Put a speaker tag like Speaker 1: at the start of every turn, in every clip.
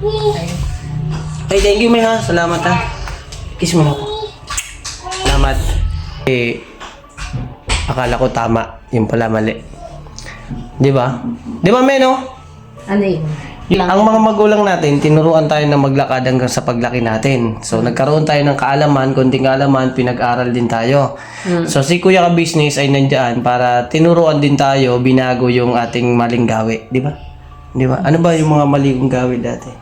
Speaker 1: Ay, thank you, May, ha. Salamat, ha. Kiss mo na ako. Salamat. Akala ko tama. Yung pala mali. Di ba? Di ba, May, no?
Speaker 2: Ano yun?
Speaker 1: Ang mga magulang natin, tinuruan tayo na maglakad hanggang sa paglaki natin. So, nagkaroon tayo ng kaalaman, konting kaalaman, pinag-aral din tayo. So, si Kuya Ka Business ay nandiyan para tinuruan din tayo, binago yung ating maling gawi. Di ba? Di ba? Ano ba yung mga mali kong gawi dati?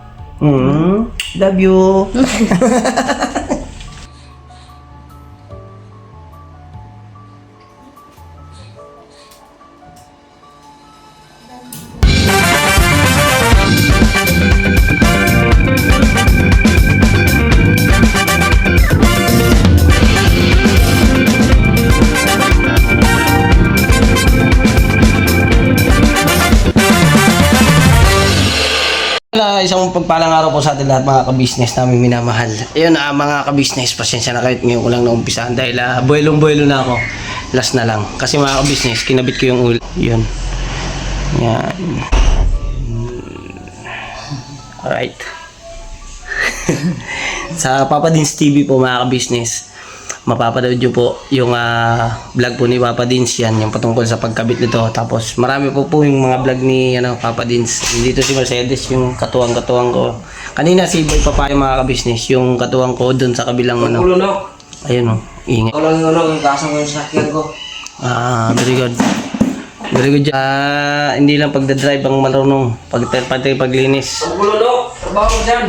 Speaker 1: Love you! Isang pagpalang araw po sa atin lahat mga ka-business namin minamahal. Ayun mga ka-business, pasensya na kahit ngayon ko lang naumpisahan dahil buwelong-buwelo na ako. Last na lang. Kasi mga ka-business, kinabit ko yung ulo. Yun. Yan. Alright. Sa Papa Dins TV po mga ka-business, mapapanood nyo po yung vlog po ni Papa Dins yan, yung patungkol sa pagkabit nito. Tapos marami po yung mga vlog ni Papa Dins. Dito si Mercedes, yung katuwang-katuwang ko. Kanina si Boy Papayo mga ka-business, yung katuwang ko dun sa kabilang ayun o, ingay.
Speaker 3: Yung kasang ko yung sakyan ko.
Speaker 1: Very good. Very good. Hindi lang pagdadrive ang marunong, pati paglinis.
Speaker 3: Ang kulunok! Trabaho mo dyan!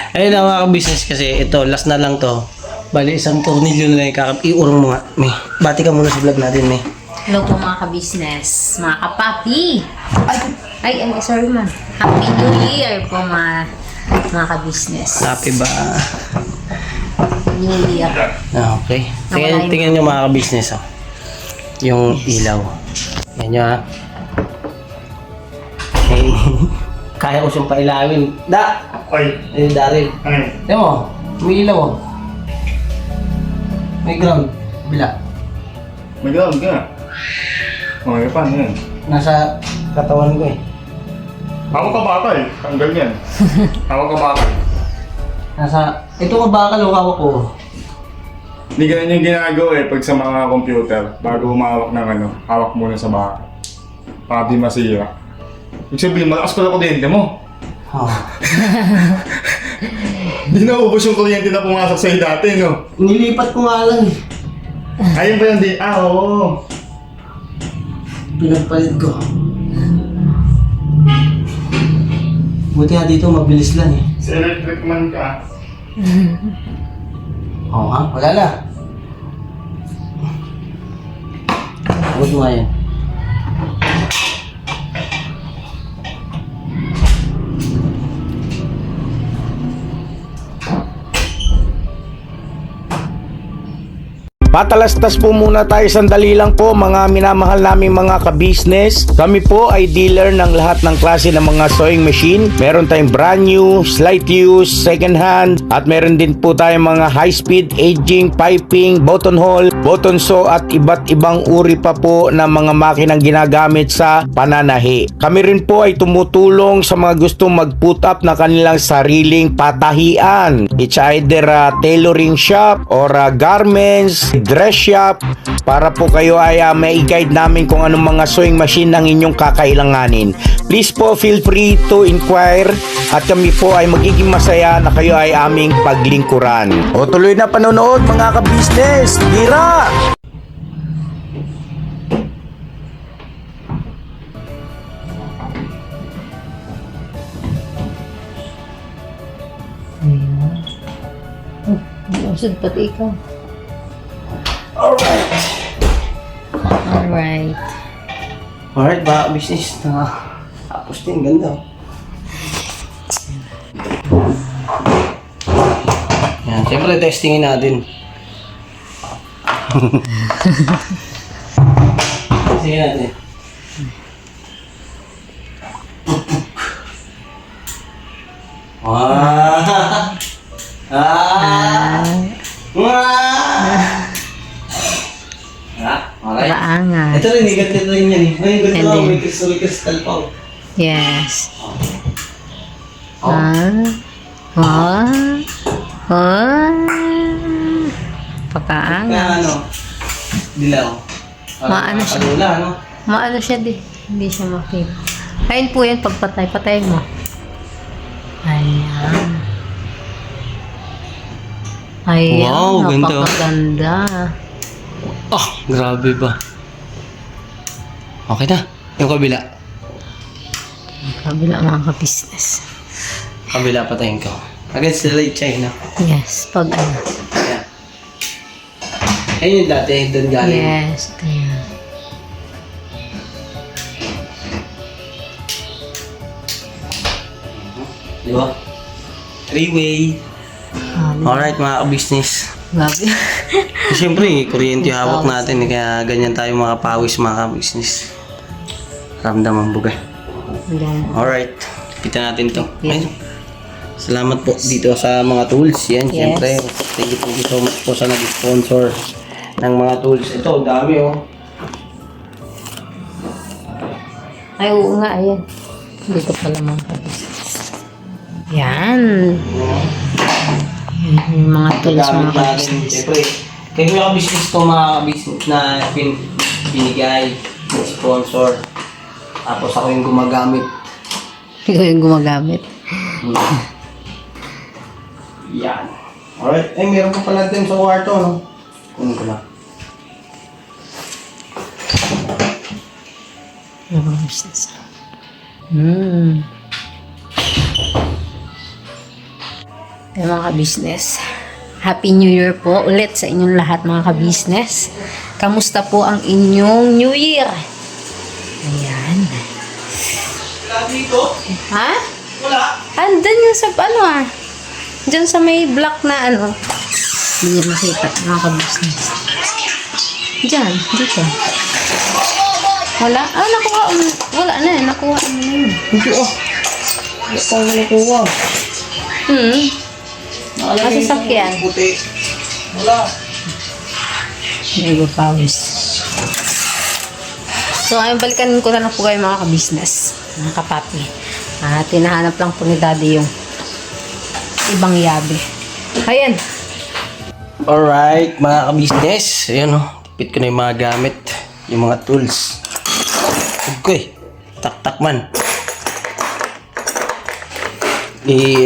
Speaker 1: Ayun na mga ka-business kasi ito, last na lang to. Bali, isang tornilyo na lang iurong mo nga. May, bati ka muna sa vlog natin, May.
Speaker 2: Hello po mga ka-business, mga kapapi. Ay, sorry man. Happy New Year po mga ka-business.
Speaker 1: Happy ba?
Speaker 2: New Year.
Speaker 1: Okay. Tingnan nyo mga ka-business. Yung ilaw. Yan nyo kaya ko siyang pailawin. Da!
Speaker 4: Ay,
Speaker 1: Daryl.
Speaker 4: ano?
Speaker 1: Tignan mo, may ilaw oh. May ground. Bila.
Speaker 4: May ground ka. Okay, paano yan?
Speaker 1: Nasa katawan ko eh.
Speaker 4: Hawak ka bakal. Tanggal yan. Hawak ka bakal.
Speaker 1: Ito ka bakal o hawak ko.
Speaker 4: Hindi ganun yung ginagawa pag sa mga computer. Bago humawak ng hawak muna sa bakal. Para di masira. Ibig sabihin, malakas pala kuryente mo. Hindi naubos yung kuryente na pumasok sa'yo dati, no?
Speaker 1: Nilipat ko nga lang eh.
Speaker 4: Ayun ba yung di? Oo.
Speaker 1: Pinagpalit ko. Buti nga dito mabilis lang eh.
Speaker 4: Si electric man ka.
Speaker 1: Oo nga, wala na. Huwag mo nga yan.
Speaker 5: Patalastas po muna tayo sandali lang po mga minamahal naming mga ka-business. Kami po ay dealer ng lahat ng klase ng mga sewing machine. Meron tayong brand new, slight use, second hand, at meron din po tayong mga high speed, aging, piping, button hole, button sew at iba't ibang uri pa po ng mga makinang ginagamit sa pananahi. Kami rin po ay tumutulong sa mga gustong mag-put up na kanilang sariling patahian. It's either a tailoring shop or a garments, dress shop, para po kayo ay may guide namin kung anong mga sewing machine ang inyong kakailanganin. Please po feel free to inquire at kami po ay magiging masaya na kayo ay aming paglingkuran. O tuloy na panonood mga ka-business! Tira!
Speaker 2: Usod pati ikaw.
Speaker 1: Alright. Alright ba, business na tapos din, ganda. Yan, siyempre testingin natin. Testingin natin. Okay.
Speaker 2: Paangat.
Speaker 1: Ito rin, igat nito rin yan eh. Ngayon, ganito lang, may crystal pa.
Speaker 2: Yes.
Speaker 1: Oh.
Speaker 2: Pagkaangas.
Speaker 1: Kaya ano? Dilaw.
Speaker 2: Maano siya?
Speaker 1: Alula, ano?
Speaker 2: Maano siya di? Hindi siya makita. Ayun po yan, pagpatay. Patayin mo. Ayan. Ayan,
Speaker 1: Wow, ganda.
Speaker 2: napakaganda.
Speaker 1: Ah, grabe ba? Okay na. Yung kabila.
Speaker 2: Kabila mga ka-business.
Speaker 1: Kabila patayin ko. Against the light China.
Speaker 2: Yes, pag ano.
Speaker 1: Ayan. Ayun yung dati, doon galing.
Speaker 2: Yes, ayan.
Speaker 1: Di ba? Three-way. Alright mga ka-business.
Speaker 2: Grabe.
Speaker 1: Siyempre, kuryente yung hawak natin. Kaya ganyan tayo mga pawis mga ka-business. Ramdam ang buga.
Speaker 2: Ayan.
Speaker 1: Alright. Pitan natin to.
Speaker 2: Yeah.
Speaker 1: Ayun. Salamat po dito sa mga tools. Yan,
Speaker 2: Yes.
Speaker 1: siyempre. Thank you so much po sa nag-sponsor ng mga tools. Ito, dami oh.
Speaker 2: Ay, oo nga, ayan. Dito pala mga ka-business. Yan. Yan, yung mga tools mga
Speaker 1: Gamit natin,
Speaker 2: ka-business.
Speaker 1: siyempre. Kaya may ka-business to mga ka-business na binigay, sponsor. Tapos ako yung gumagamit.
Speaker 2: Ikaw yung gumagamit.
Speaker 1: Yan. Alright. Eh, meron pa pala din sa kwarto, no? Kunin ko lang.
Speaker 2: Yung mga business. Yung mga ka-business. Happy New Year po ulit sa inyong lahat mga ka-business. Kamusta po ang inyong New Year? Ayan.
Speaker 1: Wala dito?
Speaker 2: Ha?
Speaker 1: Wala.
Speaker 2: Andun yung sa ano ah. Diyan sa may block na ano. Hindi niya makita mga ka-business. Diyan, dito. Wala? Ah, nakuha. Wala na eh. Nakuha mo na yun.
Speaker 1: Hindi oh. Hindi ko nakuha.
Speaker 2: Nasa sakyan.
Speaker 1: Puti. Wala.
Speaker 2: Nego pawis. So, ayun, balikan ko na lang po kayo mga ka-business. Mga kapapi. Tinahanap lang po ni Daddy yung ibang yabe. Ayan.
Speaker 1: Alright, mga ka-business. Ayan oh. Tipid ko na yung mga gamit. Yung mga tools. Okay. Tak-tak man.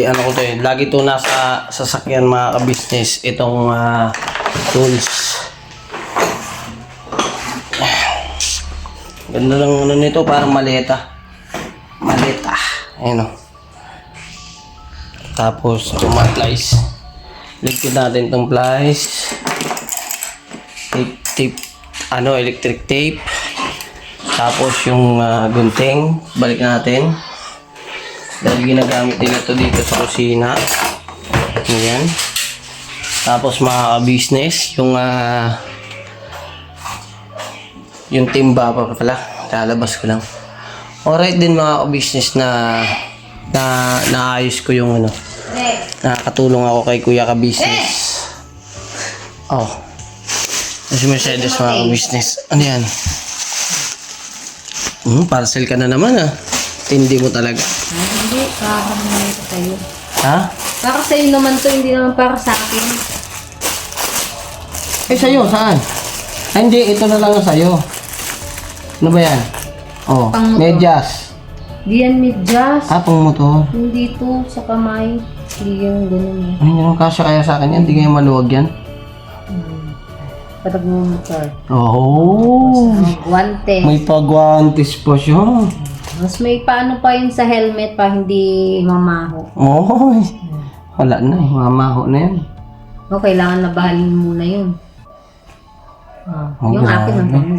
Speaker 1: Ano ko to eh. Lagi to nasa sasakyan mga ka-business. Itong tools. Ganda lang ano nito. Parang maleta. Maleta. Ayan o. Tapos itong mga plies. Ligpit natin itong plies. Tape. Electric tape. Tapos yung gunting. Balik natin. Dahil ginagamit nila to dito sa kusina. Ayan. Tapos mga ka-business, yung timba pa pala. Lalabas ko lang. Alright din mga ka-business na naayos ko yung ano. Nakakatulong ako kay Kuya ka-business. Oh. Si Mercedes mga ka-business. Ano yan? Parcel ka na naman ah. Tindi mo talaga.
Speaker 2: Hindi, para naman ito sa'yo.
Speaker 1: Ha?
Speaker 2: Para sa'yo naman to, hindi naman para sa akin.
Speaker 1: Eh, sa'yo, saan? Ay, hindi. Ito na lang ang sa'yo. Ano ba yan? Oh,
Speaker 2: Pang motor.
Speaker 1: medyas.
Speaker 2: Di yan medyas.
Speaker 1: Pang motor.
Speaker 2: Hindi to sa kamay. Hindi yung ganun.
Speaker 1: Ay, hindi naman kasya kaya sa akin yan. Hindi kayo maluwag yan.
Speaker 2: Patag mo motor.
Speaker 1: Oh.
Speaker 2: Guante.
Speaker 1: May pagwantis pa siya.
Speaker 2: Mas may paano pa yun sa helmet pa hindi mamaho.
Speaker 1: Oh. Wala na eh. Mamaho na yan.
Speaker 2: O, kailangan nabahalin muna yun. Yung
Speaker 1: grabe.
Speaker 2: akin ang bango.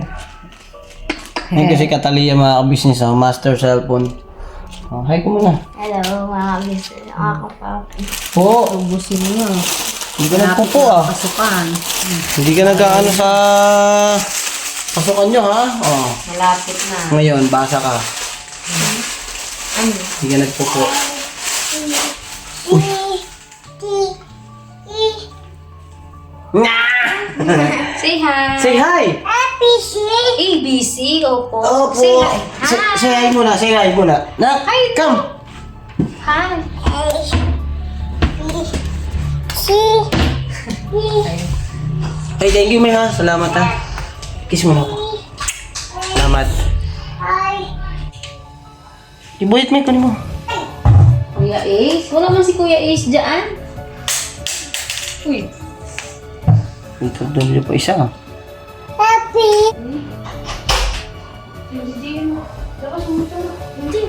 Speaker 1: Ay, kasi Catalia mga ka-business, master cellphone. Oh, hi ko muna.
Speaker 2: Hello, mga business. Ako pa.
Speaker 1: Po.
Speaker 2: Ubusin mo.
Speaker 1: Hindi ka nagpupo ah.
Speaker 2: Pasukan.
Speaker 1: Hindi ka nagkaano sa pasukan nyo ha. Oh.
Speaker 2: Malapit na.
Speaker 1: Ngayon, basa ka.
Speaker 2: Ano?
Speaker 1: Hindi ka nagpupo. Uy.
Speaker 2: Say hi.
Speaker 1: Say hi!
Speaker 2: ABC, opo.
Speaker 1: Opo.
Speaker 2: Say hi.
Speaker 1: Say hi muna, say hi muna. Nak,
Speaker 2: Hi.
Speaker 1: come!
Speaker 2: Hi.
Speaker 1: Hey, thank you, May, ha. Salamat, ha. Kiss mo na ako. Salamat. Ibuyit, May, kunin mo.
Speaker 2: Kuya Ace? Wala man si Kuya Ace dyan. Uy.
Speaker 1: Ito, doon pa isa, ha.
Speaker 2: Hindi. Labas mo ito. Hindi.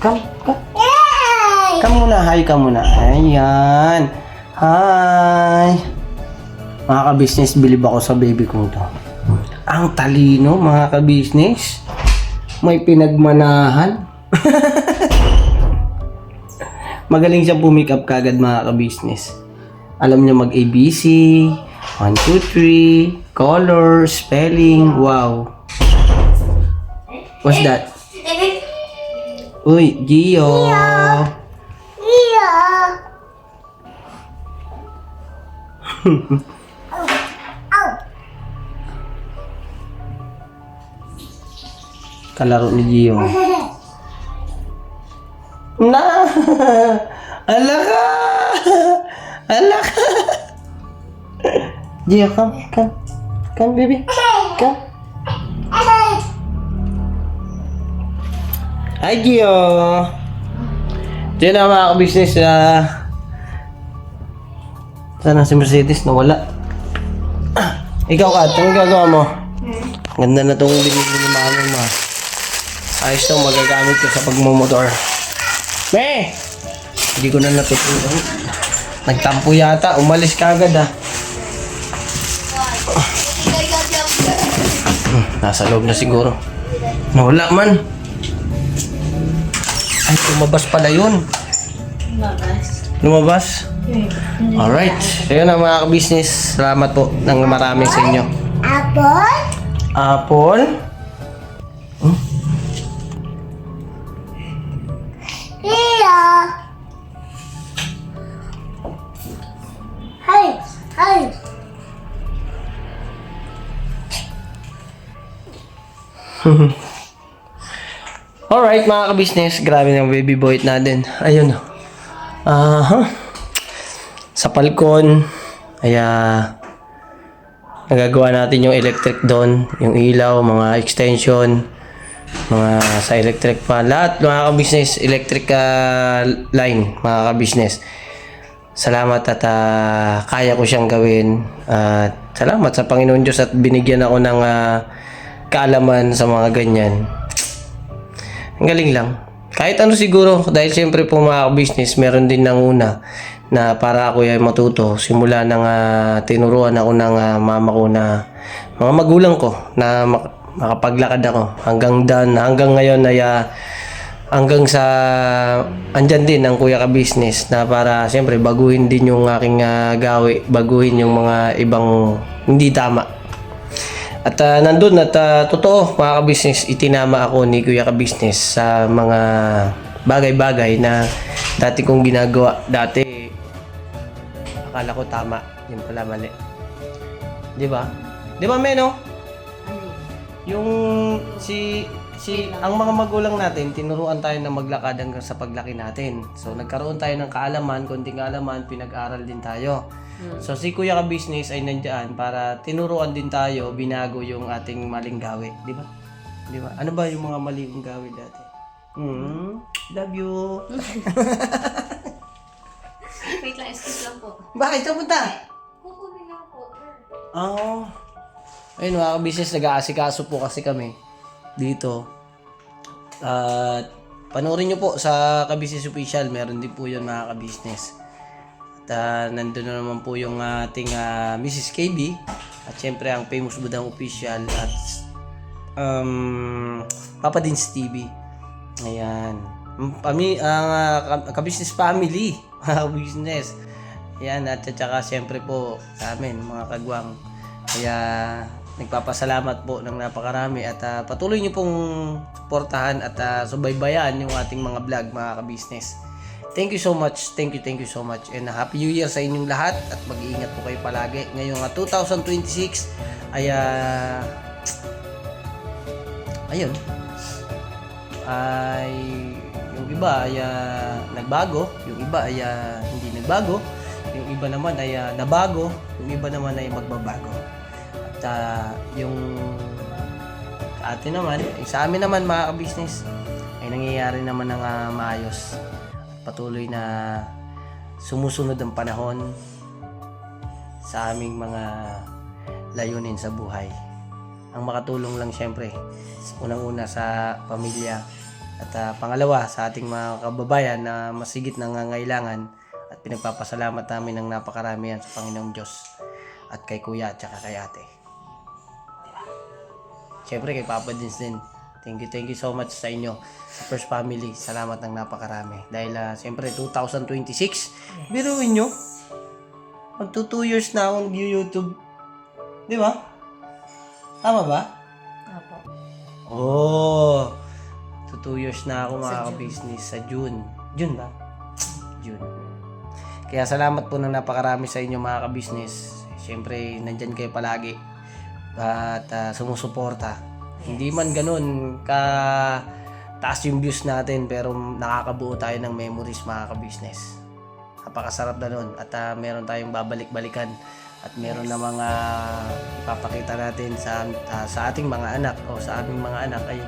Speaker 1: Come, come. Come muna, hi ka muna. Ayan. Hi. Mga ka-business, bilib ako sa baby kong to. Ang talino, mga ka-business. May pinagmanahan. Magaling siya pumick up kagad, mga ka-business. Alam niya mag-ABC, 1, 2, 3, color, spelling, wow. What's that? Uy, Gio. Kalaro ni Gio. Na! Alaka! Alaka! Gio, come, come. Come, baby. Come. Hi, Gio! Diyan na mga ka-business. Sana si Mercedes nawala. Ikaw, Kat, anong gagawa mo? Ganda na itong binili ni mami mo. Ayos itong magagamit ko sa pagmumotor. Me! Hindi ko na natutunan. Nagtampo yata. Umalis ka agad, ha. Nasa loob na siguro. Nawala man. Ay, lumabas pala yun. Lumabas? Alright. So yun ang mga ka-business. Salamat po ng marami sa inyo. Apple? Hmm? Alright mga ka-business, grabe ng baby boy natin. Ayun. Sa palkon, nagagawa natin yung electric doon, yung ilaw, mga extension, mga sa electric fan, lahat mga ka-business, electric line mga ka-business. Salamat at kaya ko siyang gawin. At salamat sa Panginoon Diyos at binigyan ako ng kaalaman sa mga ganyan. Ang galing lang. Kahit ano siguro, dahil siyempre po mga business, meron din nanguna na para ako ay matuto. Simula nang tinuruan ako ng mama ko na mga magulang ko na makapaglakad ako. Hanggang ngayon ay hanggang sa andyan din ang kuya ka-business na para siyempre baguhin din yung aking gawi, baguhin yung mga ibang hindi tama. At nandun at totoo mga ka-business, itinama ako ni kuya ka-business sa mga bagay-bagay na dati kong ginagawa. Dati akala ko tama, yun pala mali. Di ba? Di ba, Meno? Yung ang mga magulang natin, tinuruan tayo na maglakad hanggang sa paglaki natin. So, nagkaroon tayo ng kaalaman, konting kaalaman, pinag-aral din tayo. So, si Kuya Ka-Business ay nandiyan para tinuruan din tayo, binago yung ating maling gawi. Di ba? Di ba? Ano ba yung mga maling gawi dati? Love you.
Speaker 2: Wait lang, excuse lang po.
Speaker 1: Bakit? Saan punta?
Speaker 2: Kukunin lang po.
Speaker 1: Oh. Ayun mga ka-business, nag-aasikaso po kasi kami dito. At panoorin nyo po sa Ka-Business Official, meron din po yun mga ka-business. At nandun na naman po yung ating Mrs. KB at syempre ang Famous Budang Official at Papa Dins TV. Ayan. Ka-business family, mga business. Ayan, at saka syempre po sa amin, mga kagwang. Kaya nagpapasalamat po ng napakarami at patuloy nyo pong suportahan at subaybayan yung ating mga vlog, mga ka-business. thank you so much. Thank you so much. And Happy New Year sa inyong lahat at mag-iingat po kayo palagi. Ngayong 2026 ay ayun. Ay yung iba ay nagbago, yung iba ay hindi nagbago, yung iba naman ay nabago, yung iba naman ay magbabago. At yung atin naman, sa amin naman mga ka-business, ay nangyayari naman ng maayos. Patuloy na sumusunod ang panahon sa aming mga layunin sa buhay. Ang makatulong lang syempre, unang-una sa pamilya at pangalawa sa ating mga kababayan na masigit nangangailangan at pinagpapasalamat namin ng napakarami yan sa Panginoong Diyos at kay Kuya at saka kay Ate. Diba? Syempre kay Papa Dins din. Thank you so much sa inyo, sa First Family. Salamat ng napakarami. Dahil siyempre 2026, biruin nyo, magto 2 years na akong YouTube. Di ba? Tama ba?
Speaker 2: Apo.
Speaker 1: Oh, 2 years na ako mga ka-business sa June. June ba? June. Kaya salamat po ng napakarami sa inyo mga ka-business. Siyempre, nandyan kayo palagi. At sumusuporta. Hindi man ganun ka taas yung views natin pero nakakabuo tayo ng memories mga ka-business. Napakasarap na nun at meron tayong babalik-balikan at meron na mga ipapakita natin sa ating mga anak o sa aming mga anak ay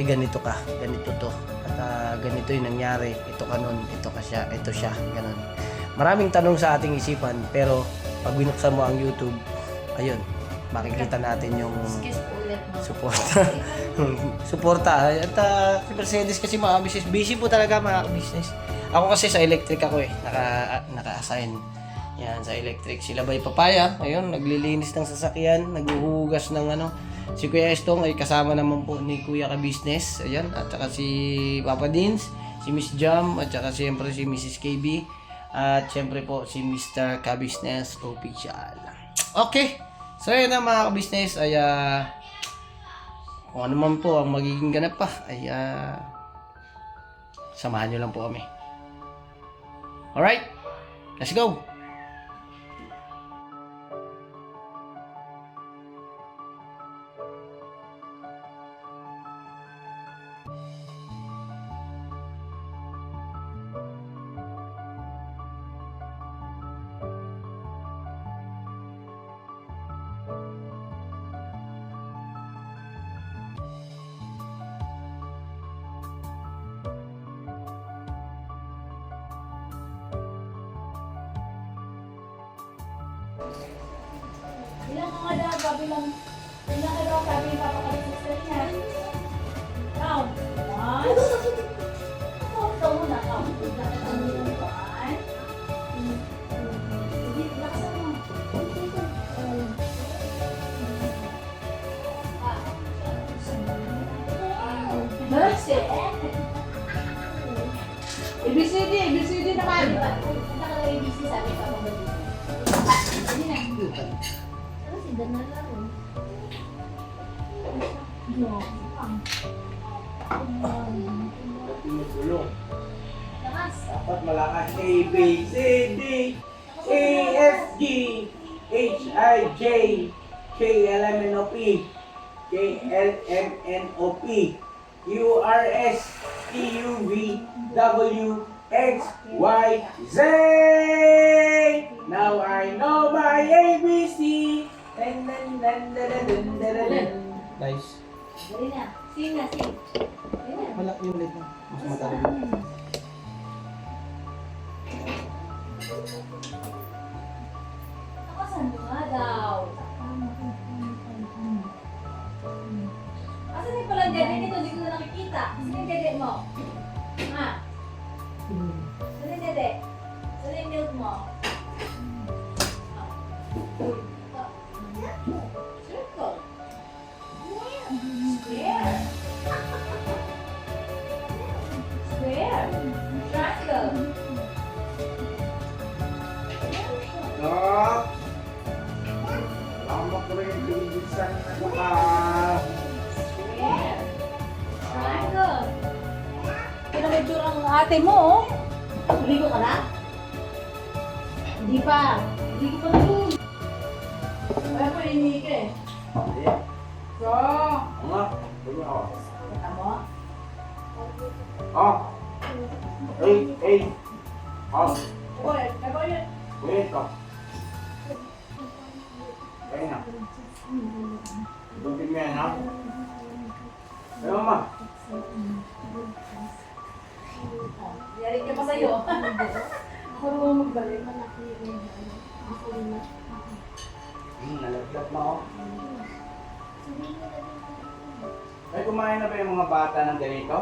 Speaker 1: ganito ka, ganito to at ganito yung nangyari, ito ka nun, ito siya, ganun. Maraming tanong sa ating isipan pero pag binuksan mo ang YouTube, ayun, makikita natin yung suporta at si Mercedes kasi mga business busy po talaga mga business. Ako kasi sa electric ako naka-assign yan sa electric. Sila Bay Papaya ayun naglilinis ng sasakyan, naghuhugas ng si Kuya Estong ay kasama naman po ni Kuya ka business ayan at saka si Papa Dins, si Miss Jam at saka siyempre si Mrs. KB at siyempre po si Mr. Ka Business Official. Okay, so yun na mga ka-business ay kung ano man po ang magiging ganap pa ay samahan nyo lang po kami. Alright, let's go!
Speaker 6: Ilang ka nga daw, ilang ka daw, sabi yung papakalit sa sister niya. Count. 1. Ito muna, count. Count mo yung 1. Hindi, lakasan mo. Mercy. ABCD naman. Punta ka lang ABC, sabi ka pa ba dito? Hindi na. Ano si Danala rin?
Speaker 5: Tinutulong.
Speaker 6: Lakas.
Speaker 5: Dapat malakas. A, B, C, D, E, F, G, H, I, J, K, L, M, N, O, P, K, L, M, N, O, P, Q, R, S, T, U, V, W, X, Y, Z. Now I know my ABC. Dun, dun, dun, dun, dun, dun, dun, dun.
Speaker 1: Guys,
Speaker 6: Dali na. Sing na, sing. Dali na.
Speaker 1: wala yung lid mo. Mas matalim.
Speaker 6: Nakasan mo nga daw. Asan yung palang dede nito? Hindi ko na nakikita. Asan yung dede mo? Ha? Asan yung dede? Asan yung milk mo? Circle. Square. Square. Triangle.
Speaker 5: Lock. Lama ko rin yung bilisan na baka.
Speaker 6: Square. Triangle. Ito na medyo ang ate mo, oh. Naligo ka na? Hindi pa. Naligo ka na yun. Kaya pa inihi ka eh. So,
Speaker 3: Nga, dali ako.
Speaker 6: kita mo?
Speaker 3: Ah! Hey! Ah!
Speaker 6: Uy, kaya yun.
Speaker 3: Wait ka. Kaya na. Dugin mo yan, ha? Kaya mama.
Speaker 6: Yari ka pa sa'yo. Ako naman magbalik.
Speaker 3: Nalaglag na ako. Ay, kumain na ba yung mga bata ng ganito?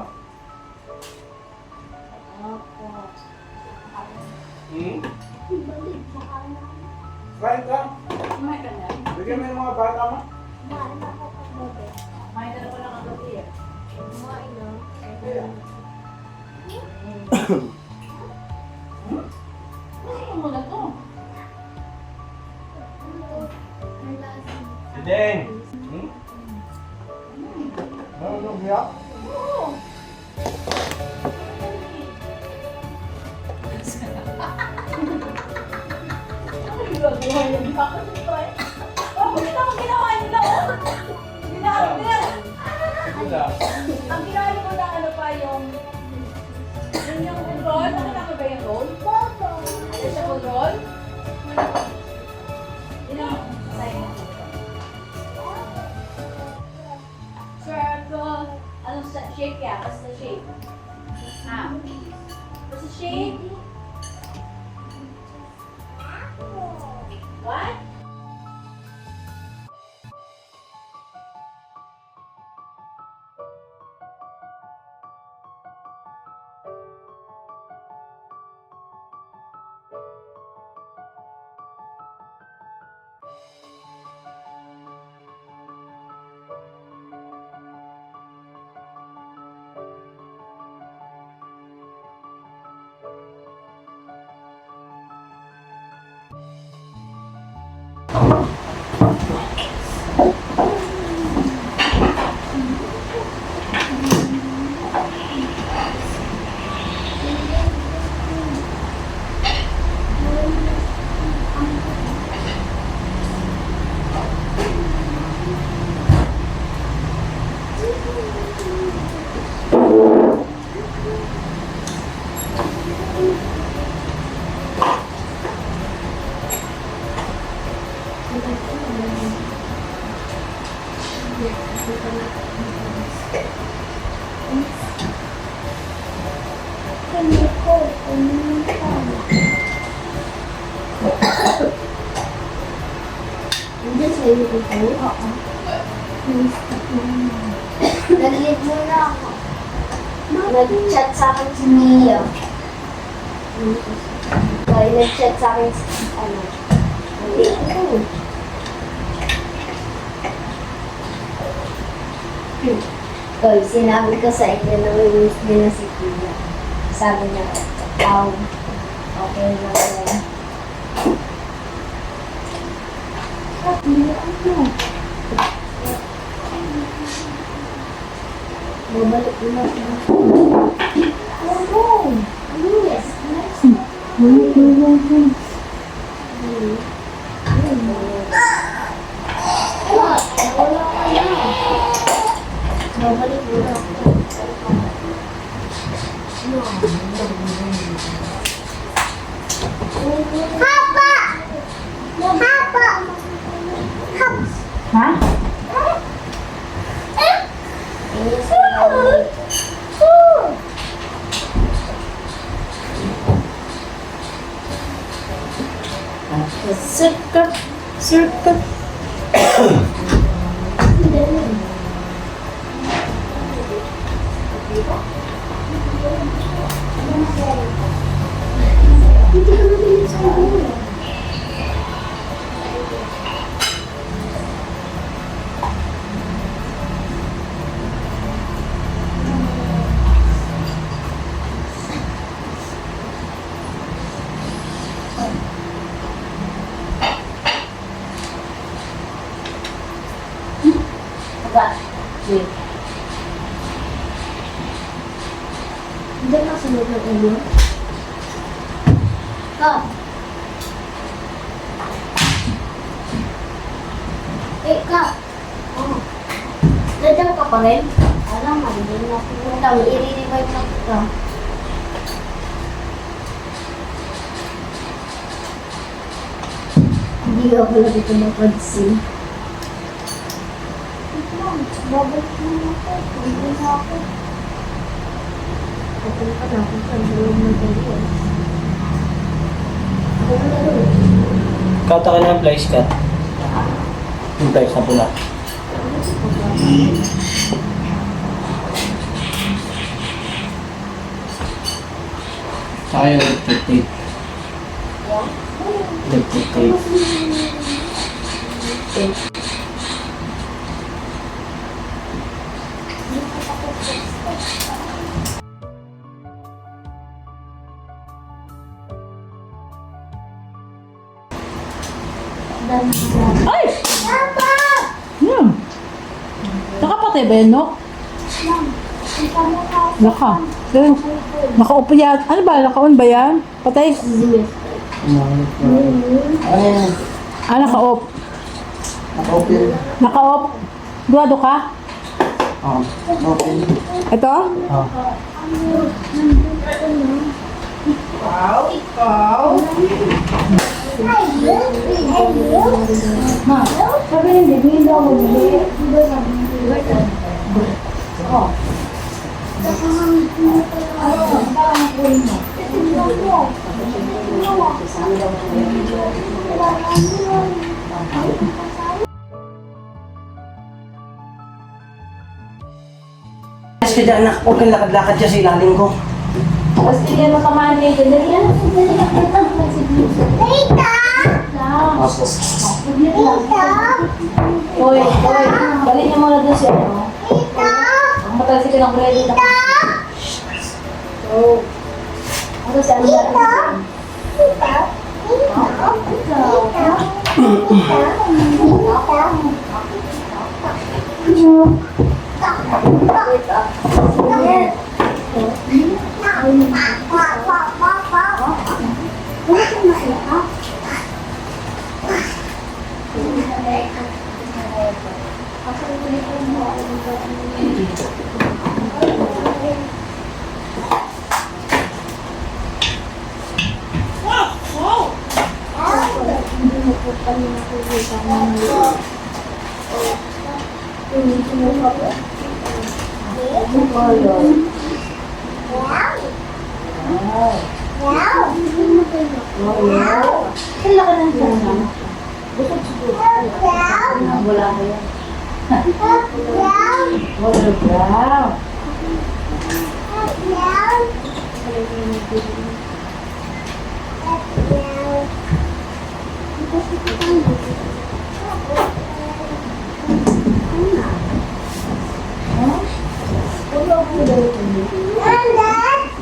Speaker 6: Opo.
Speaker 3: Hmm? Kain ka.
Speaker 6: Kumain ka na.
Speaker 3: Bigyan mo yung mga bata mo.
Speaker 6: Kumain ka na pala ng gabi eh. Ano mo na to?
Speaker 3: Si Deng! Hmm? Ano nang biyak?
Speaker 6: Ano yung gagawa niya? Di ba ako nito eh? Oh, bakit ako ginawa nila? Ginawa nila.
Speaker 3: Wala.
Speaker 6: Ang ginawa ko na ano pa yung roll. Nakita ko ba yung roll? Ano siya po roll? Yun ang sign. Circle. Anong shape kaya? Basta shape. Ah. Basta shape. What?
Speaker 7: Nag-leave muna ako. Nag-chat sa akin si Mia. Kaya nag-chat sa akin si ano. Kaya sinabi ko sa inyo na may miss din na si Tia. Sabi niya, okay na yan. Babalik na ako. Oh, no! Yes, wala ka na. Babalik na ako. Papa! Papa!
Speaker 6: Ha?
Speaker 2: Circle. Circle.
Speaker 7: Wait. Diyan nasa loob ng ulo. Ka. Ka. Oh. Dadang ka pa rin? Alam mo, hindi na pumunta. I-revive na kita. Hindi ka pala dito napansin. Babalik na ako. Hindi na ako. Papunta na ako sa loob ng dali. Ako na rin.
Speaker 1: Kata ka ng flies cut. Yung flies na pula. Saka yung electric tape. Electric tape.
Speaker 6: Ay! Hmm. Nakapatay ba yan, no? Naka-off yan. Ano ba? Naka-on ba yan? Patay? Ah, naka-off. Naka-off. Duwado ka? Ito?
Speaker 7: Sabi hindi, hindi daw mag-ibig.
Speaker 1: Ayos ka dyan, anak. Huwag kang lakad-lakad dyan sa ilalim ko.
Speaker 2: Tapos bigyan mo kamahan dito. Dali yan. Hoy, hoy. Dali niyo muna doon siya. Ang matalsi ka ng ready. So, ano siya? Ano siya?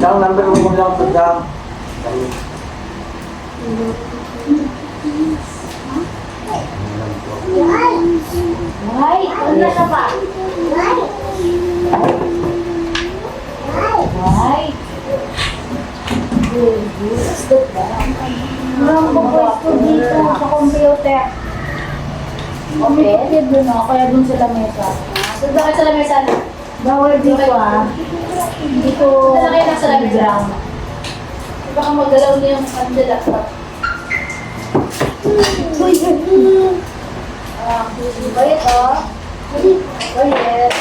Speaker 1: Down, number 1 mo lang ito, down.
Speaker 2: Ay, ano siya pa? Ay.
Speaker 7: Ang pagpapos ko dito sa computer.
Speaker 2: Okay, doon o. Kaya doon sa lamesa. So, bakit sa lamesa?
Speaker 7: Bawal dito ah.
Speaker 2: Dito. Nasa kayo lang sa lamesa. Baka magalaw na yung kandila.
Speaker 7: Bayit oh. Bayit.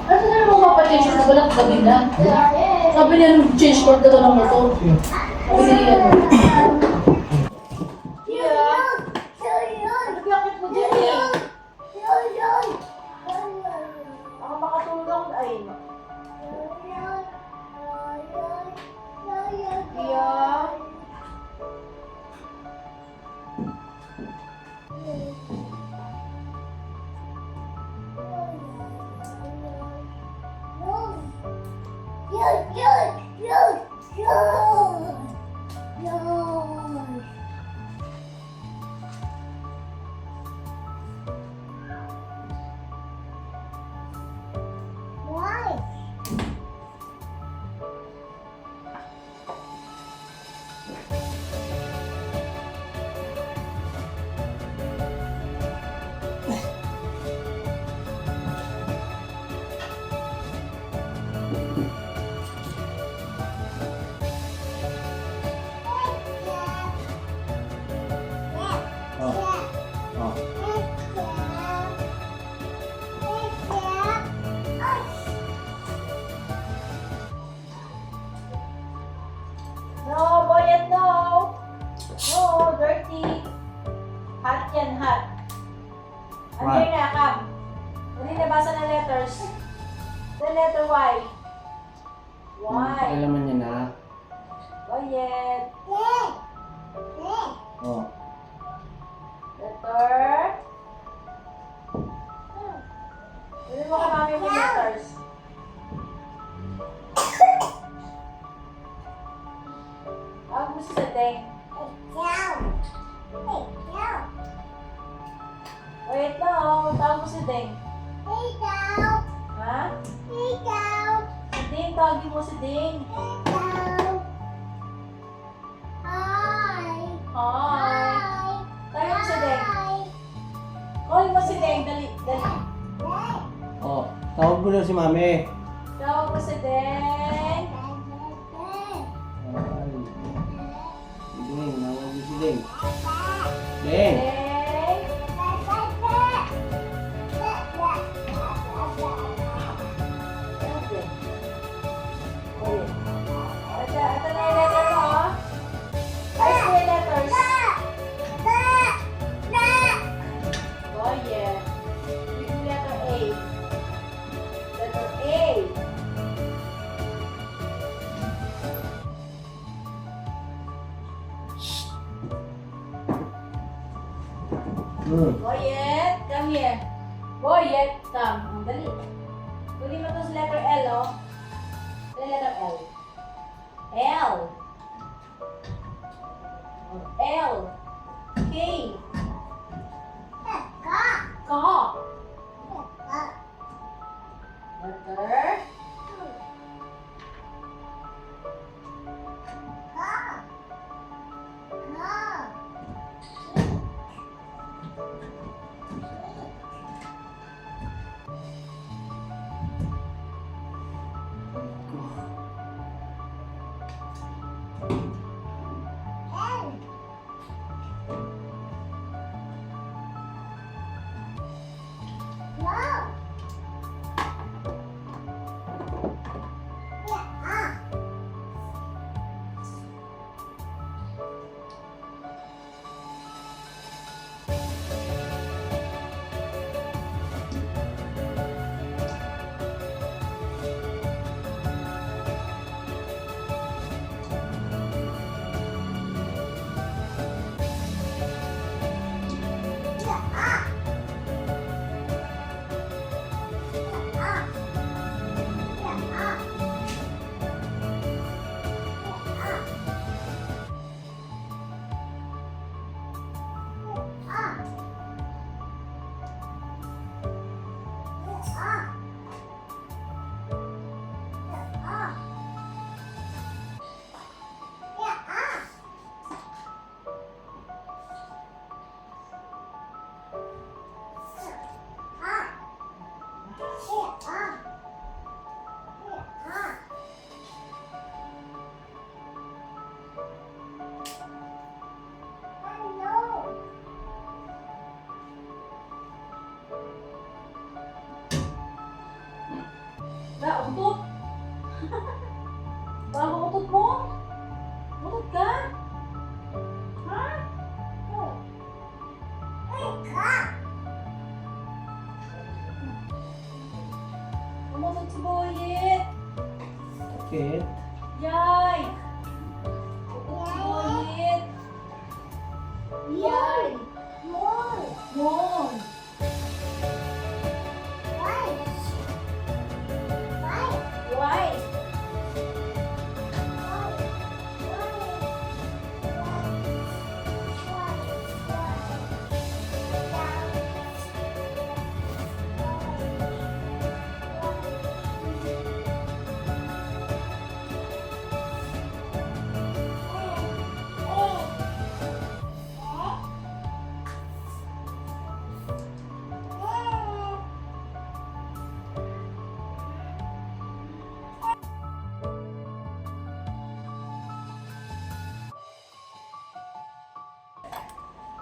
Speaker 2: Ano na naman mapapachange na balak gabi na? Sabi niya nung change court na ito ng motor. Sabi niya yan.
Speaker 7: Bakit mo dyan eh? Baka makatulong ay. Yeah.
Speaker 6: No, boyet, no. No, dirty. Hot yan, hot. Ano
Speaker 1: What?
Speaker 6: yun na, Cam? Hindi nabasa ng letters. The letter Y. Y.
Speaker 1: Alam niya na.
Speaker 6: Boyet.
Speaker 1: Oh.
Speaker 6: Letter. Pwede mo kamami mo letters. Tawag mo si Seteng. Wait na, oh. Tawag mo si Deng. Ha? Si Deng, tawagin mo si Deng. Hi. Tawag mo si Deng. Call mo si Deng. Dali, dali.
Speaker 1: Oh. Tawag mo na si Mami.
Speaker 6: Tawag mo si Deng.
Speaker 1: Ay. Ding, nawag mo si Ding. Ding.
Speaker 6: Deng. Ito na yung letter mo, oh. Ayos mo yung letters. Oh, yeah. Yung letter A. Letter A. Boyet, come here. Boyet, come. Ang dali. Kunin mo to sa letter L, oh. Sa letter L. L. L. K. Ka. Letter. Utot. Bago utot mo? Utot ka? Ha? Umutot si Boyet.
Speaker 1: Bakit?
Speaker 6: Yay! Utot si Boyet. Yay! Mon! Why?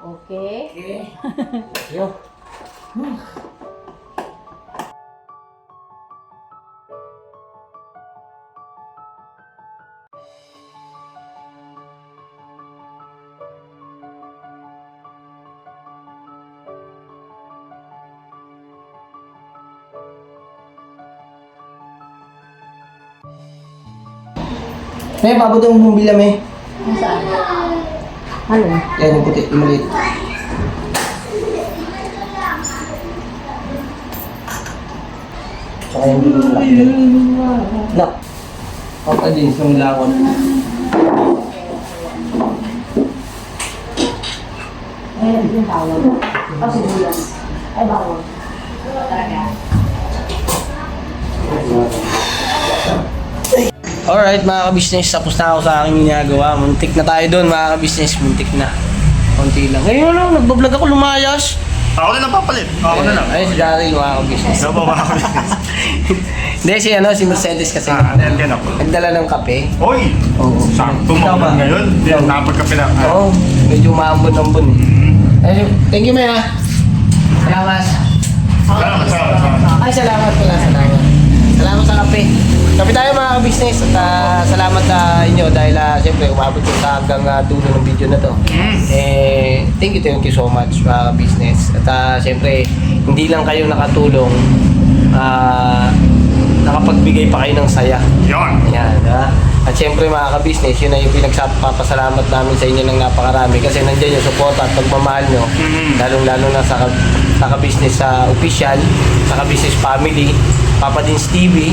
Speaker 6: Okay.
Speaker 1: Yo. May pabuti yung bumila, may.
Speaker 2: Saan? Ano?
Speaker 1: Yan, yung puti, yung maliit. Tsaka yung laki. Lock. Okay din, sa milakon.
Speaker 6: Yung tawag. O sibuyas. Ay, bawang. Talaga.
Speaker 1: Alright mga ka-business, tapos na ako sa aking ginagawa. Muntik na tayo doon mga ka-business, muntik na. Konti lang. Ngayon lang, nagbablog ako, lumayas.
Speaker 4: Ako na lang papalit. Ako na lang.
Speaker 1: Ayun si Daryl mga ka-business.
Speaker 4: Ano ba mga business?
Speaker 1: Hindi, si Mercedes kasi.
Speaker 4: Yan ako.
Speaker 1: Nagdala ng kape.
Speaker 4: Hoy!
Speaker 1: Oo.
Speaker 4: Sakto
Speaker 1: Ikaw
Speaker 4: mo
Speaker 1: ba?
Speaker 4: ngayon. Hindi
Speaker 1: Ikaw.
Speaker 4: napagkape na.
Speaker 1: Oo, medyo maambon-ambon eh. Ay, thank you, Maya. Salamat.
Speaker 4: Salamat.
Speaker 1: Ay, salamat pala, salamat. Salamat sa kape. Kape tayo mga ka-business at salamat sa inyo dahil siyempre umabot ko sa hanggang dulo ng video na to. Thank you so much mga ka-business. At siyempre, hindi lang kayo nakatulong, nakapagbigay pa kayo ng saya.
Speaker 4: Yon.
Speaker 1: Ayan, ha? At siyempre mga ka-business, yun na yung pinagpapasalamat namin sa inyo ng napakarami kasi nandiyan yung support at pagmamahal nyo, lalong-lalo na sa ka-business sa official, sa ka-business family, Papa Dins TV,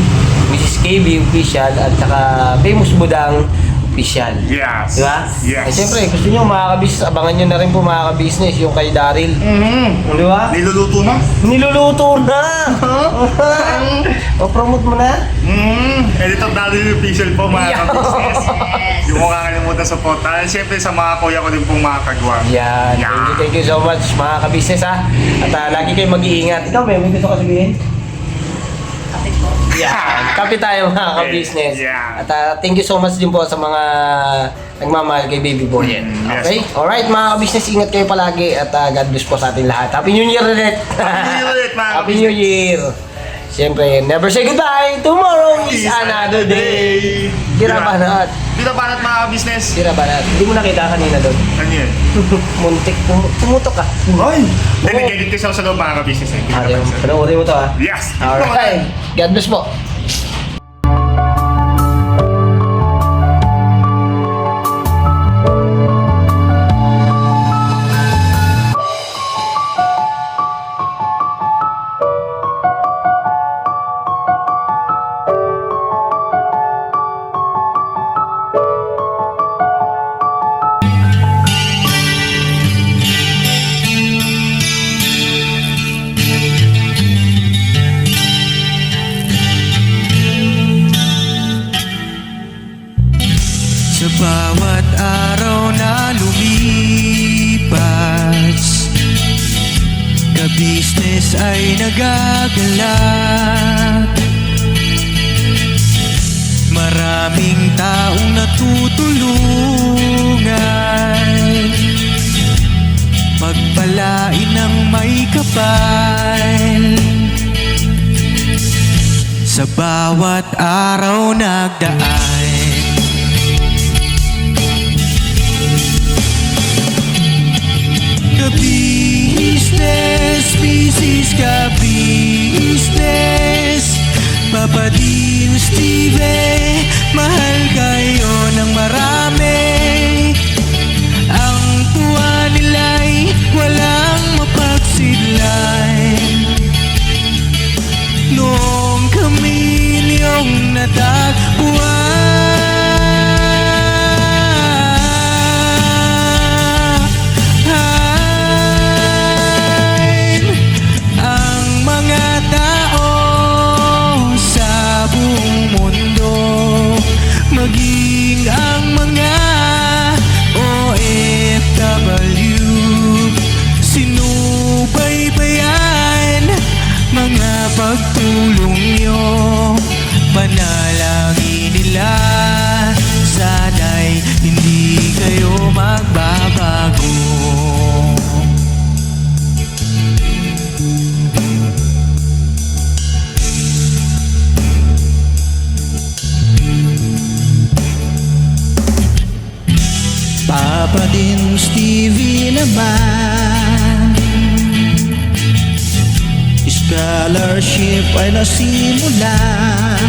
Speaker 1: Mrs. KB official, at saka Famous Budang official.
Speaker 4: Yes.
Speaker 1: Di ba?
Speaker 4: Yes.
Speaker 1: At siyempre, gusto nyo mga ka-business, abangan nyo na rin po mga ka-business yung kay Daryl. Di ba?
Speaker 4: Niluluto na?
Speaker 1: Niluluto na! O, promote mo na?
Speaker 4: Editor Daryl official po mga ka-business. Hindi mo kakalimutan sa portal. Siyempre sa mga kuya ko din pong mga kagwang.
Speaker 1: Yan. Thank you so much mga ka-business ha. At lagi kayong mag-iingat. Ikaw may gusto ka sabihin? Yan. Kape tayo mga ka-business.
Speaker 4: Yeah.
Speaker 1: At thank you so much din po sa mga nagmamahal kay Baby Boy.
Speaker 4: Yes.
Speaker 1: Okay? Alright mga ka-business, ingat kayo palagi at God bless po sa ating lahat. Happy New Year ulit!
Speaker 4: Happy New Year ulit, mga
Speaker 1: Happy New Year! Siyempre, never say goodbye! Tomorrow is another day! Birabanat!
Speaker 4: Birabanat mga business.
Speaker 1: Birabanat. Hindi mo nakita kanina doon.
Speaker 4: Ano yun?
Speaker 1: Muntik, pumutok ka.
Speaker 4: Ay! Then nag-edit kasi ako sa loob mga business.
Speaker 1: Panoorin mo to ha.
Speaker 4: Yes!
Speaker 1: Alright. God bless po.
Speaker 8: Sa bawat araw na lumipas, ka-business ay nagagalak. Maraming taong natutulungan, pagpalain ng may kapal. Sa bawat araw nagdaan, ka-business, business ka-business, Papa Dins TV, mahal kayo ng marami. Ang tuwa nila'y walang mapagsidlan. Noong kami niyong natagpuan, ang mga tao sa buong mundo Papa Dins TV naman, scholarship ay nasimulan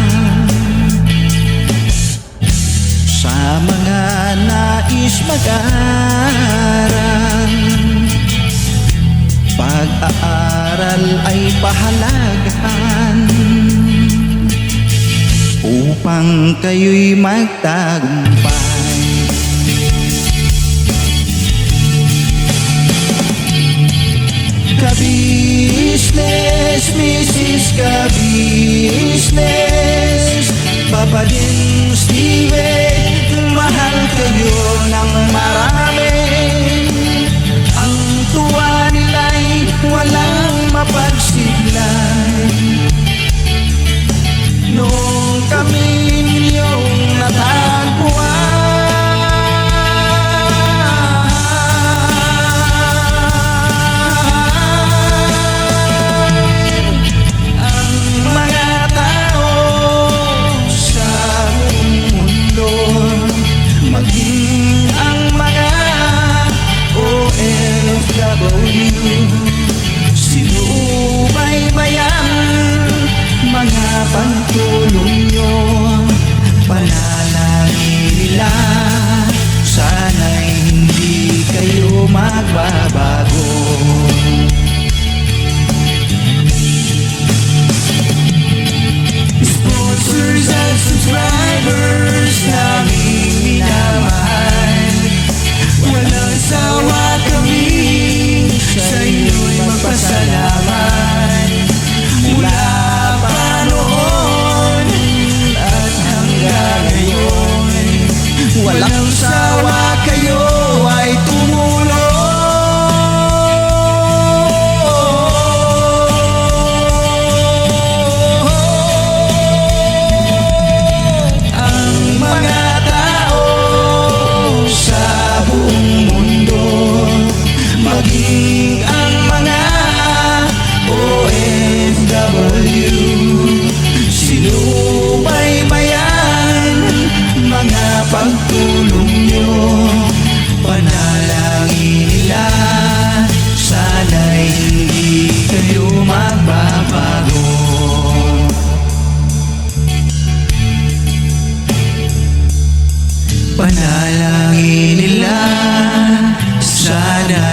Speaker 8: sa mga nais mag-aral. Pag-aaral ay pahalagahan upang kayo'y magtagumpay. Ka-business, Mrs. Ka-business, Papa Dins TV, mahal kayo ng marami. Ang tuwa nila'y walang mapagsiglay. Noong kami ninyong natagpuan, ang mga tao sa buong mundo, maging ang mga OFW, sinubaybayan mga pagtulong nyo. Panalangin nila, sana'y hindi kayo magbabago. Sponsors at subscribers naming minamahal, walang sawa kami sa inyo'y magpasalamat. Mula pa noon at hanggang ngayon, walang sawa kayo ay tumulong. Ang mga tao sa buong mundo, maging ang mga OFW, sinubaybayan mga pagtulong nyo. Panalangin nila, sana'y hindi kayo magbabago. Panalangin nila, sana'y